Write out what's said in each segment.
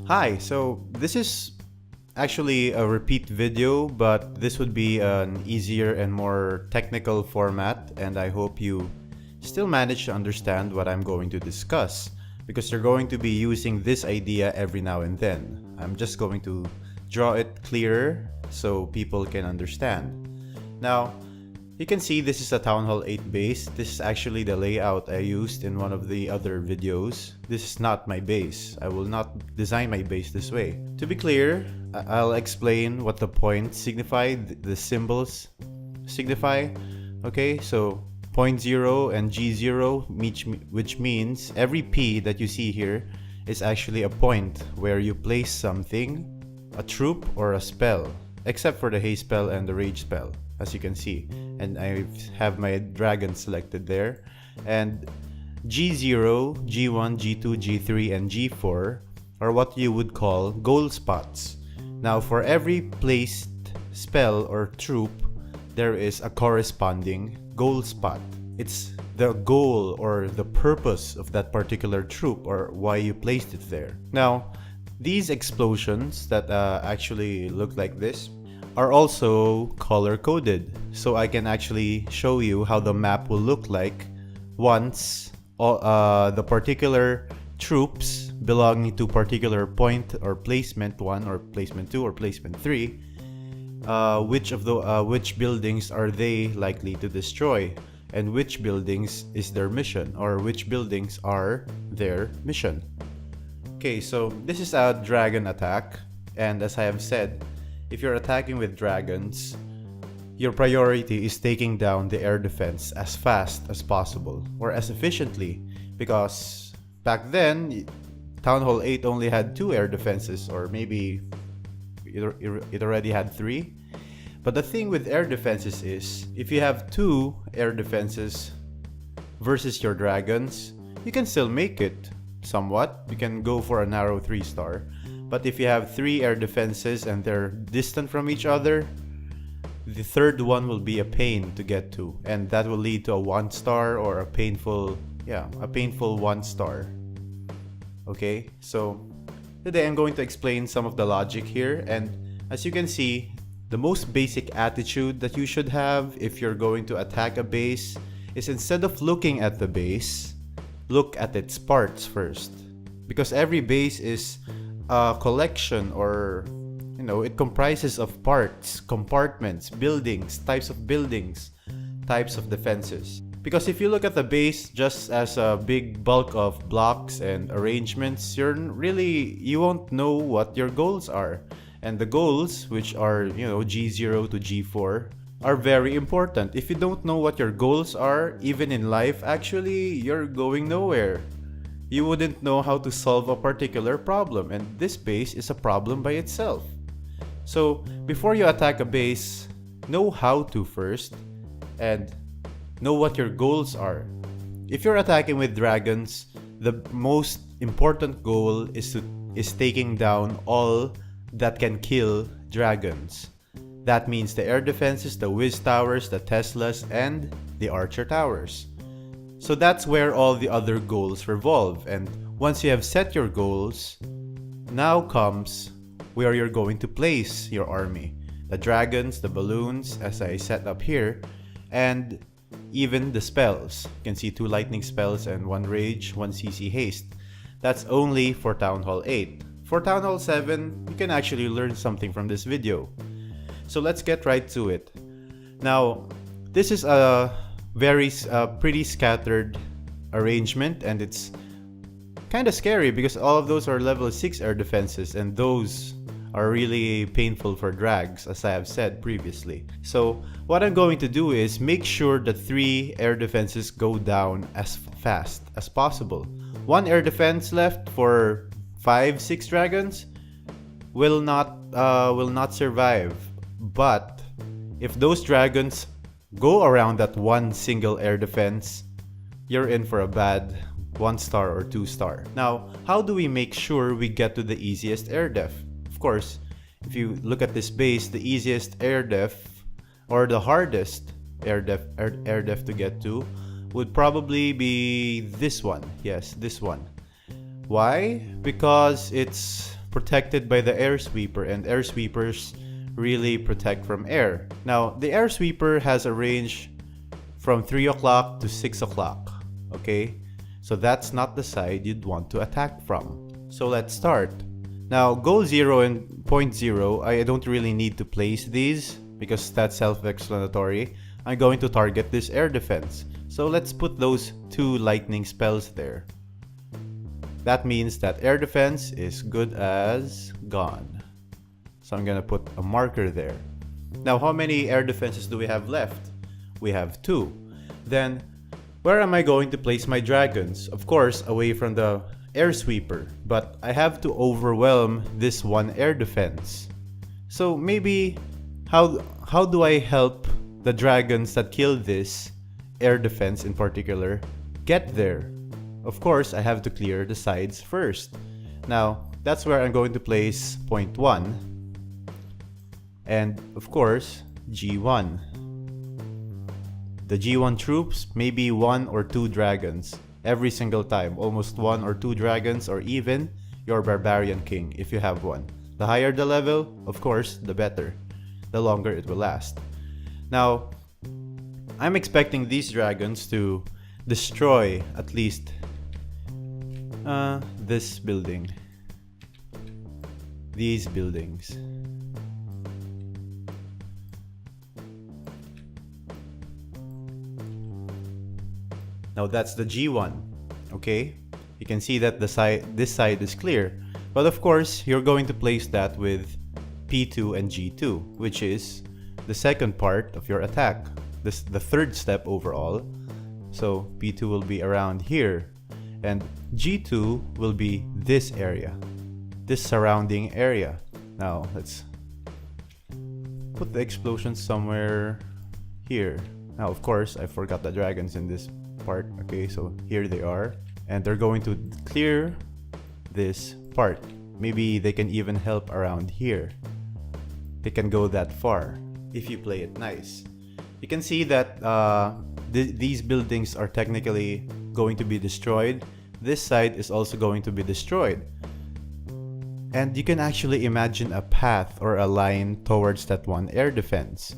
Hi, so this is actually a repeat video, but this would be an easier and more technical format, and I hope you still manage to understand what I'm going to discuss because you're going to be using this idea every now and then. I'm just going to draw it clearer so people can understand. Now, you can see this is a Town Hall 8 base. This is actually the layout I used in one of the other videos. This is not my base. I will not design my base this way. To be clear, I'll explain what the points signify, the symbols signify. Okay, so point 0 and G0, which means every P that you see here is actually a point where you place something, a troop or a spell, except for the haste spell and the rage spell, as you can see. And I have my dragon selected there. And G0, G1, G2, G3, and G4 are what you would call goal spots. Now, for every placed spell or troop, there is a corresponding goal spot. It's the goal or the purpose of that particular troop or why you placed it there. Now, these explosions that actually look like this are also color coded, so I can actually show you how the map will look like once the particular troops belonging to particular point or placement 1 or placement 2 or placement 3, which buildings are they likely to destroy, and which buildings is their mission, or which buildings are their mission. Okay, so this is a dragon attack, and as I have said, if you're attacking with dragons, your priority is taking down the air defense as fast as possible or as efficiently, because back then Town Hall 8 only had 2 air defenses, or maybe it already had 3. But the thing with air defenses is, if you have 2 air defenses versus your dragons, you can still make it somewhat. You can go for a narrow 3-star. But if you have 3 air defenses and they're distant from each other, the third one will be a pain to get to, and that will lead to a 1-star or a painful 1-star. Okay, so today I'm going to explain some of the logic here, and as you can see, the most basic attitude that you should have if you're going to attack a base is, instead of looking at the base, look at its parts first. Because every base is a collection, or it comprises of parts, compartments, buildings, types of defenses. Because if you look at the base just as a big bulk of blocks and arrangements, you won't know what your goals are. And the goals, which are G0 to G4, are very important. If you don't know what your goals are, even in life, actually you're going nowhere. You wouldn't know how to solve a particular problem, and this base is a problem by itself. So before you attack a base, know how to first, and know what your goals are. If you're attacking with dragons, the most important goal is taking down all that can kill dragons. That means the air defenses, the whiz towers, the Teslas, and the archer towers. So that's where all the other goals revolve, and once you have set your goals, now comes where you're going to place your army. The dragons, the balloons, as I set up here, and even the spells. You can see 2 lightning spells and 1 rage, 1 CC haste. That's only for Town Hall 8. For Town Hall 7, you can actually learn something from this video. So let's get right to it. Now, this is a pretty scattered arrangement, and it's kind of scary because all of those are level 6 air defenses, and those are really painful for drags, as I have said previously. So what I'm going to do is make sure that 3 air defenses go down as fast as possible. 1 air defense left for 5-6 dragons will not survive. But if those dragons go around that 1 single air defense, you're in for a bad 1-star or 2-star. Now, how do we make sure we get to the easiest air def? Of course, if you look at this base, the easiest air def, or the hardest air def to get to, would probably be this one. Yes, this one. Why? Because it's protected by the air sweeper, and air sweepers really protect from air. Now, the air sweeper has a range from 3 o'clock to 6 o'clock, okay? So that's not the side you'd want to attack from. So let's start. Now, goal 0 and point 0, I don't really need to place these because that's self-explanatory. I'm going to target this air defense. So let's put those 2 lightning spells there. That means that air defense is good as gone. So I'm gonna put a marker there. Now, how many air defenses do we have left? We have 2. Then, where am I going to place my dragons? Of course, away from the air sweeper, but I have to overwhelm this one air defense. So maybe, how do I help the dragons that kill this air defense in particular get there? Of course, I have to clear the sides first. Now, that's where I'm going to place point 1. And of course, G1. The G1 troops, maybe 1 or 2 dragons every single time. Almost 1 or 2 dragons, or even your Barbarian King if you have one. The higher the level, of course, the better. The longer it will last. Now, I'm expecting these dragons to destroy at least this building. These buildings. Now that's the G1, okay? You can see that this side is clear. But of course, you're going to place that with P2 and G2, which is the second part of your attack. The third step overall. So P2 will be around here, and G2 will be this area, this surrounding area. Now let's put the explosions somewhere here. Now of course, I forgot the dragons in this part. Okay, so here they are, and they're going to clear this part. Maybe they can even help around here. They can go that far if you play it nice. You can see that these buildings are technically going to be destroyed. This side is also going to be destroyed. And you can actually imagine a path or a line towards that one air defense.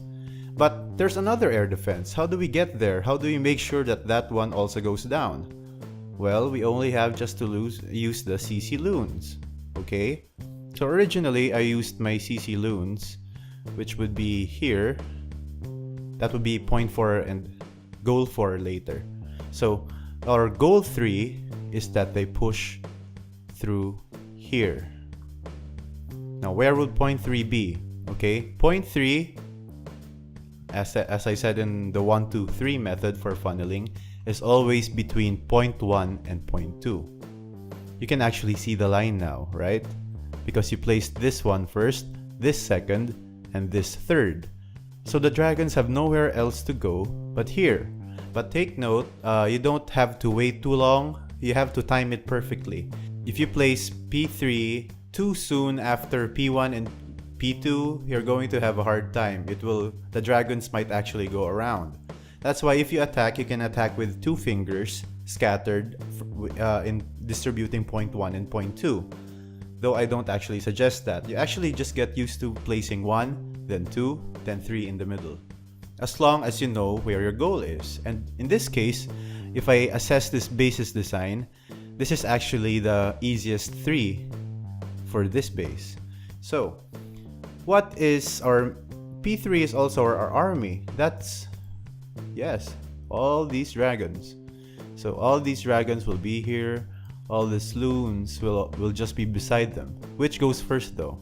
But there's another air defense. How do we get there? How do we make sure that that one also goes down? Well, we only have just to use the CC loons. Okay? So originally, I used my CC loons, which would be here. That would be point 4 and goal 4 later. So our goal 3 is that they push through here. Now, where would point 3 be? Okay, point 3, as I said in the 1, 2, 3 method for funneling, is always between point 1 and point 2. You can actually see the line now, right? Because you placed this one first, this second, and this third. So the dragons have nowhere else to go but here. But take note, you don't have to wait too long. You have to time it perfectly. If you place P3 too soon after P1 and P2, you're going to have a hard time. The dragons might actually go around. That's why if you attack, you can attack with 2 fingers scattered in distributing point 1 and point 2. Though I don't actually suggest that. You actually just get used to placing 1, then 2, then 3 in the middle. As long as you know where your goal is. And in this case, if I assess this base's design, this is actually the easiest 3 for this base. So, what is our P3 is also our army. That's, yes, all these dragons. So all these dragons will be here. All these loons will just be beside them. Which goes first though?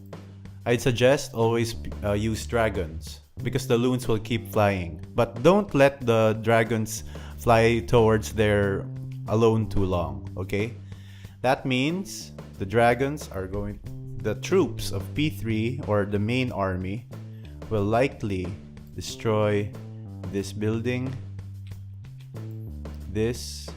I'd suggest always use dragons, because the loons will keep flying. But don't let the dragons fly towards there alone too long, okay? That means the dragons are the troops of P3 or the main army will likely destroy this building, this,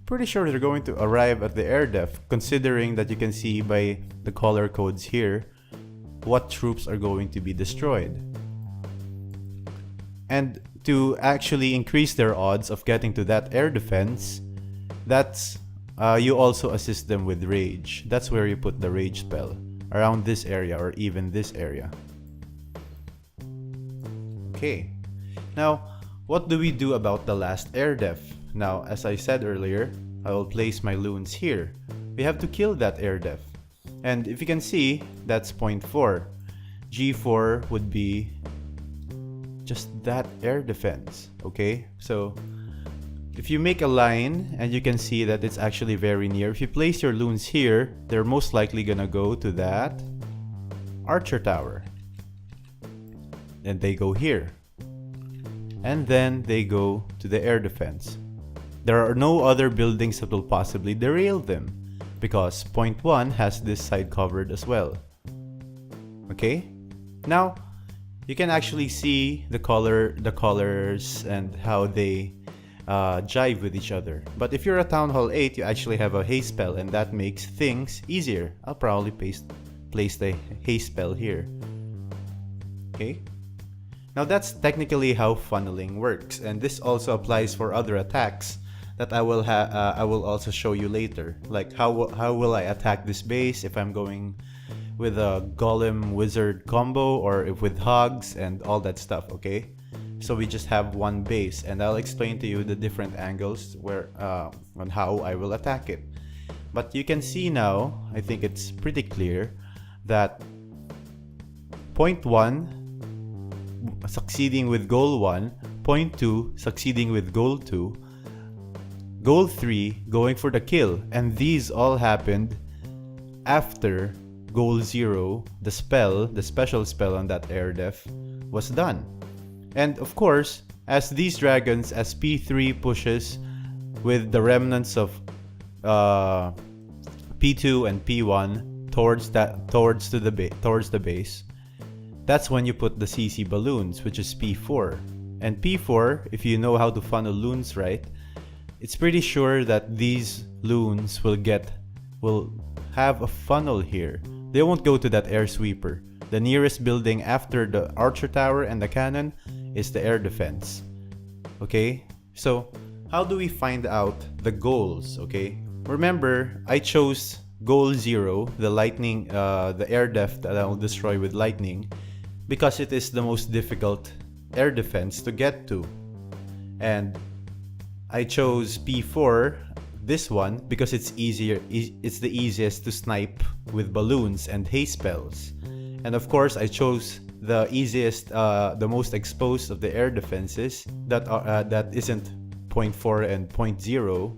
Pretty sure they're going to arrive at the air def, considering that you can see by the color codes here what troops are going to be destroyed. And to actually increase their odds of getting to that air defense, that's you also assist them with rage. That's where you put the rage spell, around this area or even this area. Okay, now what do we do about the last air def? Now, as I said earlier, I will place my loons here. We have to kill that air def. And if you can see, that's 0.4. G4 would be just that air defense, okay? So if you make a line and you can see that it's actually very near, if you place your loons here, they're most likely gonna go to that archer tower. And they go here. And then they go to the air defense. There are no other buildings that will possibly derail them because 0.1 has this side covered as well. Okay? Now, you can actually see the colors and how they jive with each other. But if you're a Town Hall 8, you actually have a haste spell and that makes things easier. I'll probably place the haste spell here. Okay? Now that's technically how funneling works, and this also applies for other attacks that I will also show you later. Like how will I attack this base if I'm going with a golem wizard combo or if with hogs and all that stuff, okay? So we just have one base and I'll explain to you the different angles where on how I will attack it. But you can see now, I think it's pretty clear that 0.1 succeeding with goal 1, 0.2 succeeding with goal 2, goal 3 going for the kill, and these all happened after goal 0, the special spell on that air def was done. And of course, as these dragons, as P3 pushes with the remnants of P2 and P1 towards the base, that's when you put the CC balloons, which is P4. And P4, if you know how to funnel loons right, it's pretty sure that these loons will have a funnel here. They won't go to that air sweeper. The nearest building after the archer tower and the cannon is the air defense. Okay? So, how do we find out the goals, okay? Remember, I chose goal 0, the lightning, the air def that I'll destroy with lightning, because it is the most difficult air defense to get to. And I chose P4, this one, because it's easier. It's the easiest to snipe with balloons and haste spells. And of course, I chose the easiest, the most exposed of the air defenses that isn't 0.4 and 0.0,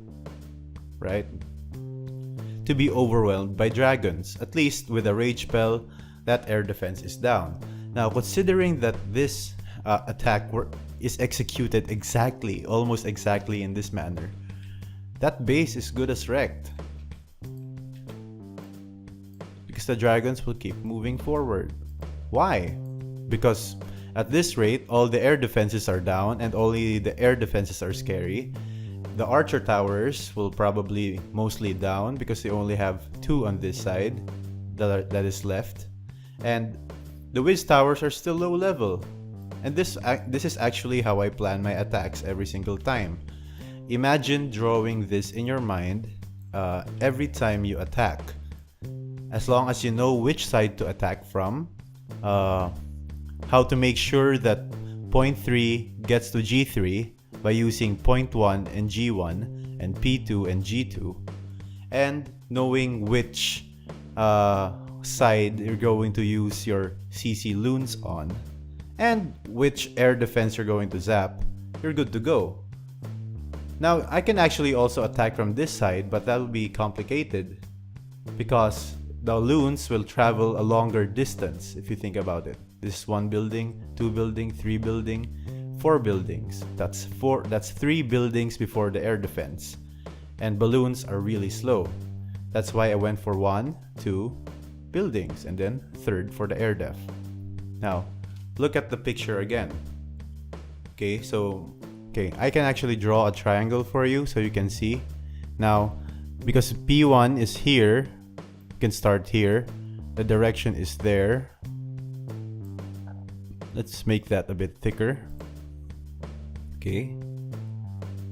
right? To be overwhelmed by dragons. At least with a rage spell, that air defense is down. Now, considering that this attack is executed exactly, almost exactly in this manner, that base is good as wrecked. Because the dragons will keep moving forward. Why? Because at this rate, all the air defenses are down and only the air defenses are scary. The archer towers will probably mostly down because they only have 2 on this side that is left. And the Wiz towers are still low level. And this is actually how I plan my attacks every single time. Imagine drawing this in your mind every time you attack. As long as you know which side to attack from, how to make sure that 0.3 gets to G3 by using 0.1 and G1 and P2 and G2, and knowing which side you're going to use your CC loons on and which air defense you're going to zap, you're good to go. Now, I can actually also attack from this side, but that will be complicated because the loons will travel a longer distance if you think about it. This is 1 building, 2 building, 3 building, 4 buildings. That's 3 buildings before the air defense. And balloons are really slow. That's why I went for 1, 2 buildings and then 3rd for the air def. Now, look at the picture again. Okay, I can actually draw a triangle for you so you can see. Now, because P1 is here, you can start here. The direction is there. Let's make that a bit thicker. Okay,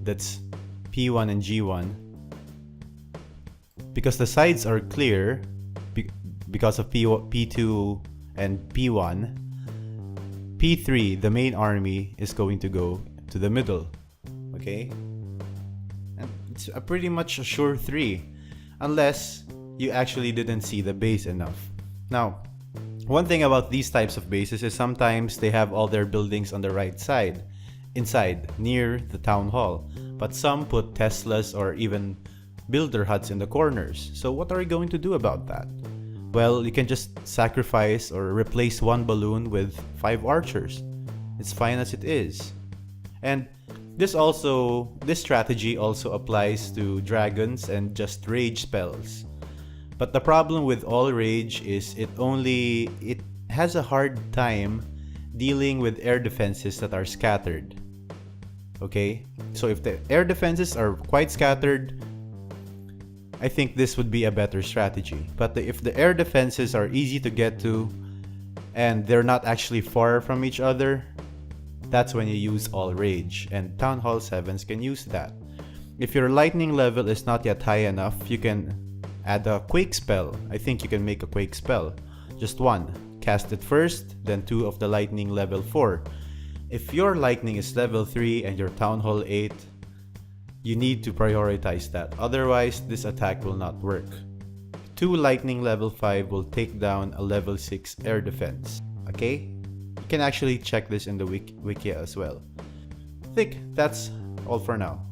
that's P1 and G1. Because the sides are clear, because of P2 and P1, P3, the main army, is going to go to the middle. Okay? And it's pretty much a sure 3, unless you actually didn't see the base enough. Now, one thing about these types of bases is sometimes they have all their buildings on the right side, inside, near the town hall. But some put Teslas or even builder huts in the corners. So what are you going to do about that? Well, you can just sacrifice or replace one balloon with 5 archers. It's fine as it is. And this strategy also applies to dragons and just rage spells. But the problem with all rage is it has a hard time dealing with air defenses that are scattered. Okay? So if the air defenses are quite scattered, I think this would be a better strategy. But if the air defenses are easy to get to and they're not actually far from each other, that's when you use all rage, and Town Hall 7s can use that. If your lightning level is not yet high enough, you can add a quake spell. I think you can make a quake spell. Just 1. Cast it first, then 2 of the lightning level 4. If your lightning is level 3 and your Town Hall 8, you need to prioritize that. Otherwise, this attack will not work. 2 lightning level 5 will take down a level 6 air defense. Okay? You can actually check this in the wiki as well. I think that's all for now.